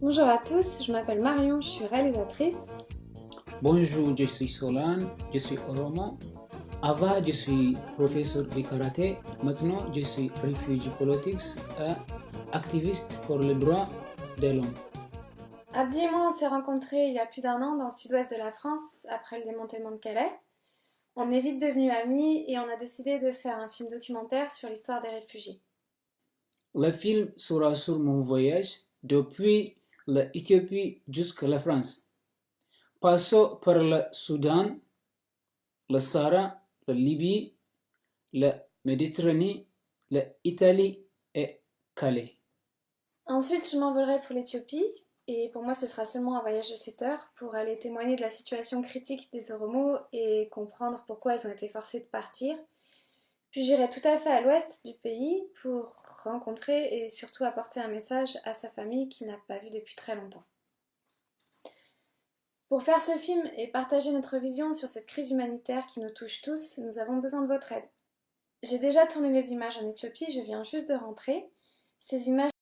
Bonjour à tous, je m'appelle Marion, je suis réalisatrice. Bonjour, je suis Solane, je suis Oromo. Avant, je suis professeur de karaté. Maintenant, je suis réfugié politique et activiste pour les droits de l'homme. Abdi et moi, on s'est rencontrés il y a plus d'un an dans le sud-ouest de la France, après le démantèlement de Calais. On est vite devenus amis et on a décidé de faire un film documentaire sur l'histoire des réfugiés. Le film sera sur mon voyage depuis l'Éthiopie jusqu'à la France. Passant par le Soudan, le Sahara, la Libye, la Méditerranée, l'Italie et Calais. Ensuite, je m'envolerai pour l'Éthiopie et pour moi, ce sera seulement un voyage de 7 heures pour aller témoigner de la situation critique des Oromos et comprendre pourquoi ils ont été forcés de partir. Puis j'irai tout à fait à l'ouest du pays pour rencontrer et surtout apporter un message à sa famille qu'il n'a pas vu depuis très longtemps. Pour faire ce film et partager notre vision sur cette crise humanitaire qui nous touche tous, nous avons besoin de votre aide. J'ai déjà tourné les images en Éthiopie, je viens juste de rentrer. Ces images